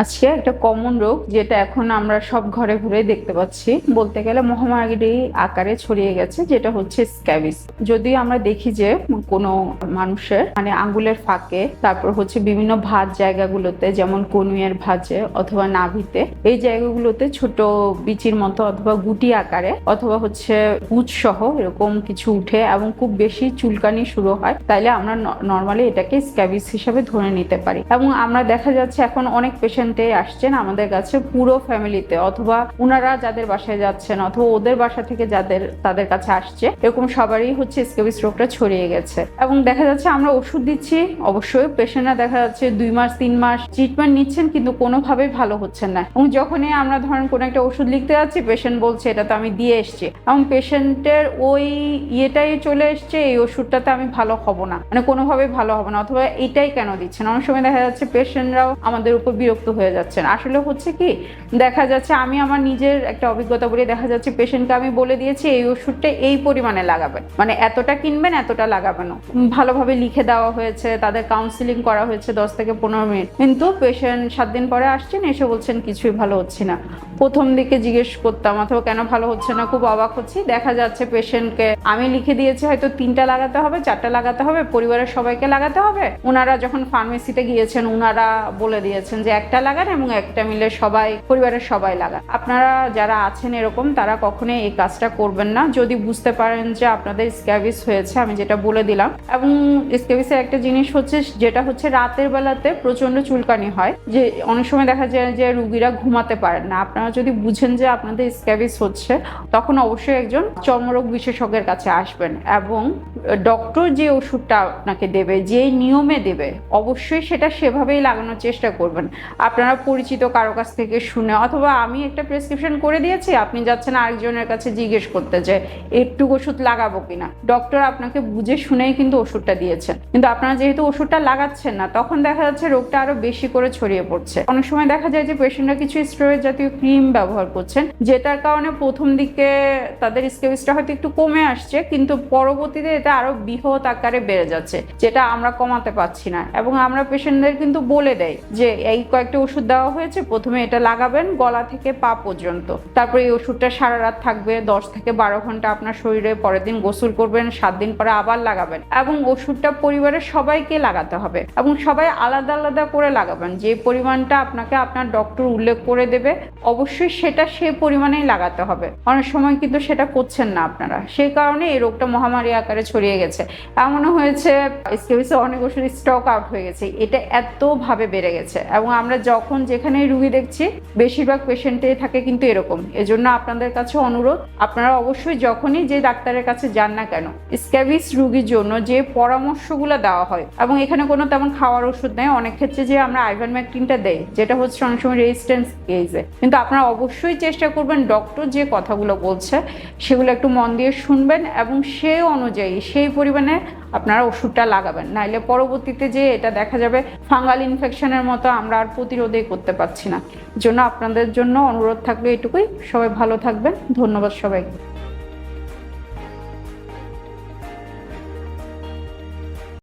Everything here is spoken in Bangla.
আজকে একটা কমন রোগ যেটা এখন আমরা সব ঘরে ঘরে দেখতে পাচ্ছি, বলতে গেলে মহামারী আকারে ছড়িয়ে গেছে, যেটা হচ্ছে স্ক্যাবিস। যদি আমরা দেখি যে কোনো মানুষের আঙ্গুলের ফাঁকে, তারপর হচ্ছে বিভিন্ন ভাঁজ জায়গাগুলোতে, যেমন কনুইয়ের ভাঁজে অথবা নাভিতে, এই জায়গাগুলোতে ছোট বিচির মতো অথবা গুটি আকারে অথবা হচ্ছে পুঁজ সহ এরকম কিছু উঠে এবং খুব বেশি চুলকানি শুরু হয়, তাইলে আমরা নর্মালি এটাকে স্ক্যাবিস হিসাবে ধরে নিতে পারি। এবং আমরা দেখা যাচ্ছে এখন অনেক পেশেন্ট আসছেন আমাদের কাছে পুরো ফ্যামিলিতে, অথবা উনারা যাদের বাসায় যাচ্ছেন অথবা ওদের বাসা থেকে তাদের কাছে আসছে, এরকম সবারই হচ্ছে স্ক্যাবিস রোগটা ছড়িয়ে গেছে। এবং দেখা যাচ্ছে আমরা ওষুধ দিচ্ছি, অবশ্যই পেশেন্টরা দেখা যাচ্ছে 2 মাস 3 মাস ট্রিটমেন্ট নিচ্ছেন কিন্তু কোনোভাবেই ভালো হচ্ছেন না। এবং যখনই আমরা ধরেন কোনো একটা ওষুধ লিখতে যাচ্ছি, পেশেন্ট বলছে এটা তো আমি দিয়ে এসছি, এবং পেশেন্টের ওই ইয়েটাই চলে এসছে এই ওষুধটাতে আমি ভালো হব না, কোনোভাবেই ভালো হবে না, অথবা এটাই কেন দিচ্ছেন। অনেক সময় দেখা যাচ্ছে পেশেন্টরাও আমাদের উপর বিরক্ত হয়ে যাচ্ছেন। আসলে হচ্ছে কি, দেখা যাচ্ছে আমি আমার নিজের একটা অভিজ্ঞতা বলে, দেখা যাচ্ছে পেশেন্টকে আমি বলে দিয়েছি এই ওষুধটা এই পরিমাণে লাগাবেন, এতটা কিনবেন, এতটা লাগাবেন, ভালোভাবে লিখে দেওয়া হয়েছে, তাদের কাউন্সিলিং করা হয়েছে 10 থেকে 15 মিনিট, কিন্তু পেশেন্ট 7 দিন পরে আসছেন, এসে বলছেন কিছুই ভালো হচ্ছে না। প্রথম দিকে জিজ্ঞেস করতাম অথবা কেন ভালো হচ্ছে না, খুব অবাক হচ্ছি। দেখা যাচ্ছে পেশেন্টকে আমি লিখে দিয়েছি হয়তো 3টা লাগাতে হবে, 4টা লাগাতে হবে, পরিবারের সবাইকে লাগাতে হবে। ওনারা যখন ফার্মেসিতে গিয়েছেন, ওনারা বলে দিয়েছেন যে একটা লাগান এবং একটা মিলে সবাই, পরিবারের সবাই লাগান। আপনারা যারা আছেন এরকম, তারা কখনোই এই কাজটা করবেন না। যদি বুঝতে পারেন যে আপনাদের স্ক্যাবিস হয়েছে, আমি যেটা বলে দিলাম। এবং স্ক্যাবিসের একটা জিনিস হচ্ছে, যেটা হচ্ছে রাতের বেলাতে প্রচন্ড চুলকানি হয়, যে অনেক সময় দেখা যায় যে রুগীরা ঘুমাতে পারেন না। আপনারা যদি বুঝেন যে আপনাদের স্ক্যাবিস হচ্ছে, তখন অবশ্যই একজন চর্মরোগ বিশেষজ্ঞের কাছে আসবেন, এবং ডক্টর যে ওষুধটা আপনাকে দেবে, যে নিয়মে দেবে, অবশ্যই সেটা সেভাবেই লাগানোর চেষ্টা করবেন। আপনারা পরিচিত কারো কাছ থেকে শুনে, অথবা আমি একটা প্রেসক্রিপশন করে দিয়েছি, আপনি যাচ্ছেন আরেকজনের কাছে জিজ্ঞেস করতে যে একটু ওষুধ লাগাবো কিনা। ডক্টর আপনাকে বুঝে শুনেই কিন্তু ওষুধটা দিয়েছেন, কিন্তু আপনারা যেহেতু ওষুধটা লাগাচ্ছেন না, তখন দেখা যাচ্ছে রোগটা আরো বেশি করে ছড়িয়ে পড়ছে। অনেক সময় দেখা যায় যে পেশেন্টরা কিছু স্টেরয়েড জাতীয় ক্রিম ব্যবহার করছেন, যেটার কারণে প্রথম দিকে তাদের স্ক্যাবিসটা হয়তো একটু কমে আসছে, কিন্তু পরবর্তীতে এটা আরো বৃহৎ আকারে বেড়ে যাচ্ছে, যেটা আমরা কমাতে পারছি না। এবং আমরা পেশেন্টদের কিন্তু বলে দেয় যে এই কয়েকটা ওষুধ দেওয়া হয়েছে, প্রথমে এটা লাগাবেন গলা থেকে পা পর্যন্ত, তারপরে এই ওষুধটা সারা রাত থাকবে, 10 থেকে 12 ঘন্টা আপনার শরীরে, পরের দিন গোসল করবেন, 7 দিন পরে আবার লাগাবেন। এবং ওষুধটা পরিবারের সবাইকে লাগাতে হবে, এবং সবাই আলাদা আলাদা করে লাগাবেন। যে পরিমাণটা আপনাকে আপনার ডক্টর উল্লেখ করে দেবে, অবশ্যই সেটা সেই পরিমাণেই লাগাতে হবে। অনেক সময় কিন্তু সেটা করছেন না আপনারা, সেই কারণে এই রোগটা মহামারী আকারে ছড়িয়ে গেছে। এমনও হয়েছে স্ক্যাবিসে অনেক ওষুধ স্টক আউট হয়ে গেছে, এটা এতভাবে বেড়ে গেছে। এবং আমরা যখন যেখানে রুগী দেখছি, বেশিরভাগ পেশেন্টে থাকে কিন্তু এরকম। এজন্য আপনাদের কাছে অনুরোধ, আপনারা অবশ্যই যখনই যে ডাক্তারের কাছে যান না কেন, স্ক্যাবিস রোগীর জন্য যে পরামর্শগুলো দেওয়া হয়, এবং এখানে কোনো তেমন খাওয়ার ওষুধ নেই। অনেক ক্ষেত্রে যে আমরা আইভারমেকটিনটা দেই, যেটা হচ্ছে অনেক সময় রেজিস্ট্যান্স কেসে, কিন্তু আপনারা অবশ্যই চেষ্টা করবেন ডক্টর যে কথাগুলো বলছে সেগুলো একটু মন দিয়ে শুনবেন, এবং সেই অনুযায়ী সেই পরিমাণে আপনারা ওষুধটা লাগাবেন। নাইলে পরবর্তীতে যে এটা দেখা যাবে ফাঙ্গাল ইনফেকশনের মতো আমরা আর প্রতিরোধই করতে পারছি না। জন্য আপনাদের জন্য অনুরোধ থাকবে এটুকুই, সবাই ভালো থাকবেন। ধন্যবাদ সবাইকে।